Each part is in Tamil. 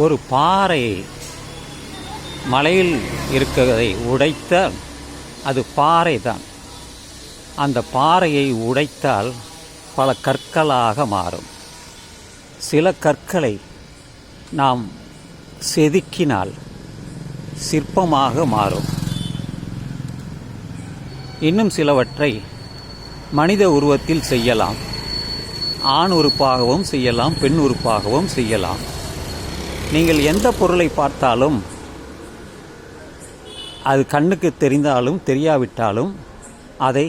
ஒரு பாறை மலையில் இருக்கிறதை உடைத்தால் அது பாறை தான். அந்த பாறையை உடைத்தால் பல கற்களாக மாறும். சில கற்களை நாம் செதுக்கினால் சிற்பமாக மாறும். இன்னும் சிலவற்றை மனித உருவத்தில் செய்யலாம். ஆண் உறுப்பாகவும் செய்யலாம், பெண் உறுப்பாகவும் செய்யலாம். நீங்கள் எந்த பொருளை பார்த்தாலும் அது கண்ணுக்கு தெரிந்தாலும் தெரியாவிட்டாலும் அதை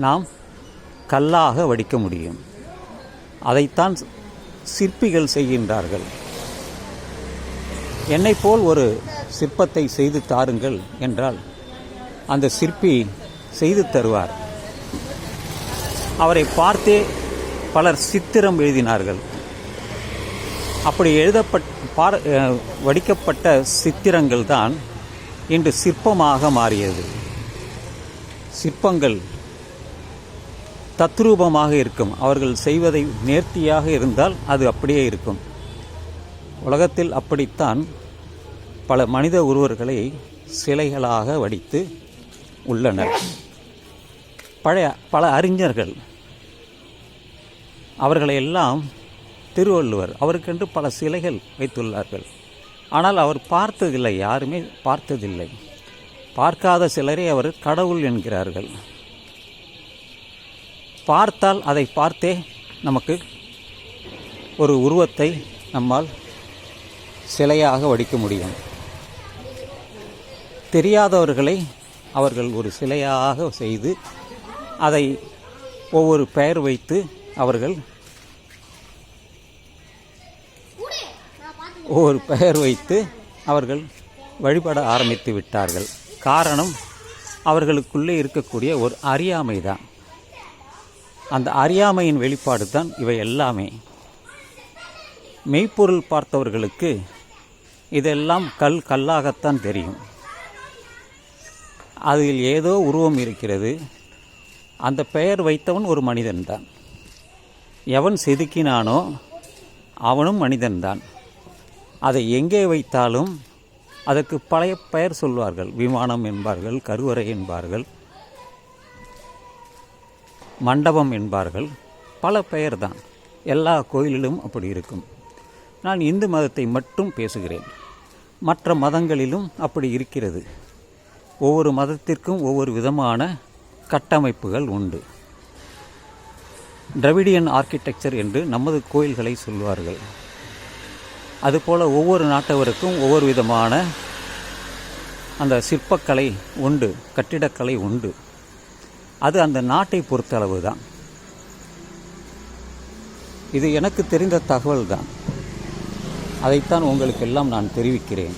நாம் கல்லாக வடிக்க முடியும். அதைத்தான் சிற்பிகள் செய்கின்றார்கள். என்னைப் போல் ஒரு சிற்பத்தை செய்து தாருங்கள் என்றால் அந்த சிற்பி செய்து தருவார். அவரை பார்த்தே பலர் சித்திரம் எழுதினார்கள். அப்படி வடிக்கப்பட்ட சித்திரங்கள் தான் இன்று சிற்பமாக மாறியது. சிற்பங்கள் தத்ரூபமாக இருக்கும். அவர்கள் செய்வதை நேர்த்தியாக இருந்தால் அது அப்படியே இருக்கும். உலகத்தில் அப்படித்தான் பல மனித உருவங்களை சிலைகளாக வடித்து உள்ளனர். பல அறிஞர்கள் அவர்களையெல்லாம் திருவள்ளுவர் அவருக்கென்று பல சிலைகள் வைத்துள்ளார்கள். ஆனால் அவர் பார்த்ததில்லை, யாருமே பார்த்ததில்லை. பார்க்காத சிலரை அவர் கடவுள் என்கிறார்கள். பார்த்தால் அதை பார்த்தே நமக்கு ஒரு உருவத்தை நம்மால் சிலையாக வடிக்க முடியும். தெரியாதவர்களை அவர்கள் ஒரு சிலையாக செய்து அதை ஒவ்வொரு பெயர் வைத்து அவர்கள் வழிபட ஆரம்பித்து விட்டார்கள். காரணம், அவர்களுக்குள்ளே இருக்கக்கூடிய ஒரு அறியாமை தான். அந்த அறியாமையின் வெளிப்பாடு தான் இவை எல்லாமே. மெய்ப்பொருள் பார்த்தவர்களுக்கு இதெல்லாம் கல்லாகத்தான் தெரியும். அதில் ஏதோ உருவம் இருக்கிறது. அந்த பெயர் வைத்தவன் ஒரு மனிதன்தான். எவன் செதுக்கினானோ அவனும் மனிதன்தான். அதை எங்கே வைத்தாலும் அதற்கு பழைய பெயர் சொல்வார்கள். விமானம் என்பார்கள், கருவறை என்பார்கள், மண்டபம் என்பார்கள். பல பெயர் தான். எல்லா கோயிலிலும் அப்படி இருக்கும். நான் இந்து மதத்தை மட்டும் பேசுகிறேன். மற்ற மதங்களிலும் அப்படி இருக்கிறது. ஒவ்வொரு மதத்திற்கும் ஒவ்வொரு விதமான கட்டமைப்புகள் உண்டு. டிராவிடியன் ஆர்க்கிடெக்சர் என்று நமது கோயில்களை சொல்வார்கள். அதுபோல் ஒவ்வொரு நாட்டவருக்கும் ஒவ்வொரு விதமான அந்த சிற்பக்கலை உண்டு, கட்டிடக்கலை உண்டு. அது அந்த நாட்டை பொறுத்தளவு தான். இது எனக்கு தெரிந்த தகவல் தான். அதைத்தான் உங்களுக்கெல்லாம் நான் தெரிவிக்கிறேன்.